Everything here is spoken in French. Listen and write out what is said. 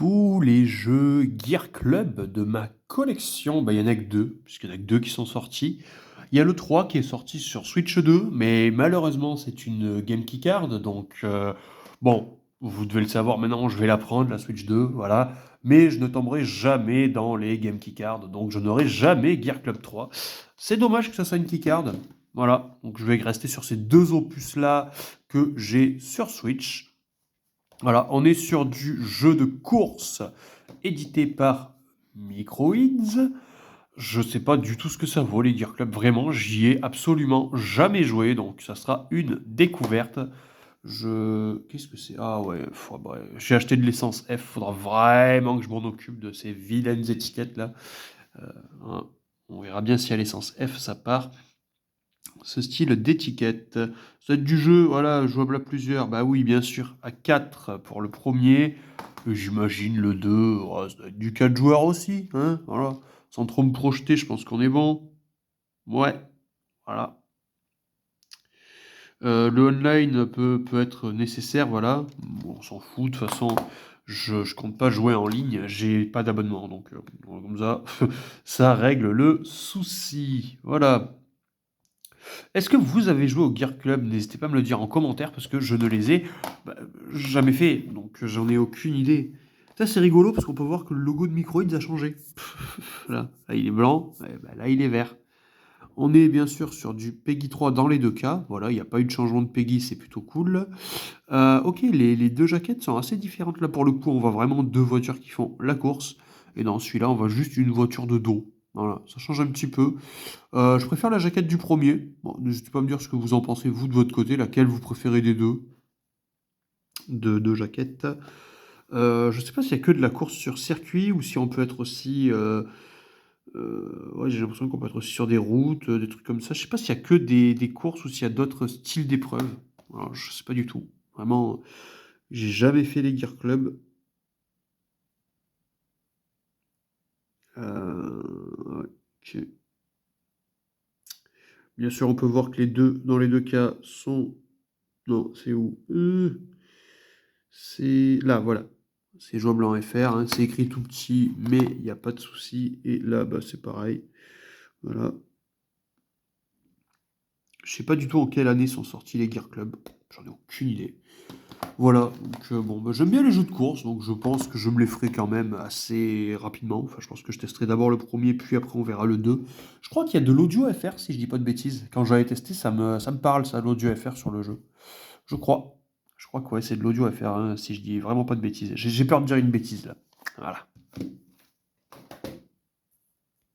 tous les jeux Gear Club de ma collection, il y en a que 2, puisqu'il y en a que 2 qui sont sortis. Il y a le 3 qui est sorti sur Switch 2, mais malheureusement c'est une Game Key Card, donc bon, vous devez le savoir maintenant, je vais la prendre, la Switch 2, voilà. Mais je ne tomberai jamais dans les Game Key Cards, donc je n'aurai jamais Gear Club 3. C'est dommage que ça soit une Key Card, voilà. Donc je vais rester sur ces deux opus-là que j'ai sur Switch. Voilà, on est sur du jeu de course édité par Microids. Je sais pas du tout ce que ça vaut, les Gear Club. Vraiment, j'y ai absolument jamais joué, donc ça sera une découverte. Qu'est-ce que c'est? Ah ouais, bref. J'ai acheté de l'essence F. Faudra vraiment que je m'en occupe de ces vilaines étiquettes là. Euh, hein, on verra bien si à l'essence F ça part. Ce style d'étiquette. Ça va être du jeu, voilà, jouable à plusieurs. Bah oui, bien sûr, à 4 pour le premier. J'imagine le 2, ouais, ça doit être du 4 joueurs aussi, hein, voilà. Sans trop me projeter, je pense qu'on est bon. Ouais, voilà. Le online peut être nécessaire, voilà. Bon, on s'en fout, de toute façon, je compte pas jouer en ligne, j'ai pas d'abonnement, donc comme ça, ça règle le souci. Voilà. Est-ce que vous avez joué au Gear Club? N'hésitez pas à me le dire en commentaire parce que je ne les ai bah, jamais fait, donc j'en ai aucune idée. Ça c'est rigolo parce qu'on peut voir que le logo de Microids a changé. Là, il est blanc, là il est vert. On est bien sûr sur du Peggy 3 dans les deux cas. Voilà, il n'y a pas eu de changement de Peggy, c'est plutôt cool. Ok, les deux jaquettes sont assez différentes. Là pour le coup, on voit vraiment deux voitures qui font la course. Et dans celui-là, on voit juste une voiture de dos. Voilà, ça change un petit peu. Je préfère la jaquette du premier. Bon, n'hésitez pas à me dire ce que vous en pensez, vous, de votre côté, laquelle vous préférez des deux, de deux jaquettes. Je sais pas s'il y a que de la course sur circuit ou si on peut être aussi... ouais, j'ai l'impression qu'on peut être aussi sur des routes, des trucs comme ça. Je sais pas s'il y a que des courses ou s'il y a d'autres styles d'épreuves. Alors, je sais pas du tout. Vraiment, j'ai jamais fait les Gear Club. Ok. Bien sûr, on peut voir que les deux, dans les deux cas, sont... Non, c'est où? C'est là, voilà. C'est jouable en FR, hein. C'est écrit tout petit, mais il n'y a pas de souci. Et là, bah, c'est pareil. Voilà. Je sais pas du tout en quelle année sont sortis les Gear Club. J'en ai aucune idée. Voilà. Donc, bon, bah, j'aime bien les jeux de course, donc je pense que je me les ferai quand même assez rapidement. Enfin, je pense que je testerai d'abord le premier, puis après on verra le 2. Je crois qu'il y a de l'audio FR, si je dis pas de bêtises. Quand j'avais testé, ça me parle, ça, l'audio FR sur le jeu. Je crois. Je crois que ouais, c'est de l'audio FR, hein, si je dis vraiment pas de bêtises. J'ai peur de dire une bêtise là. Voilà.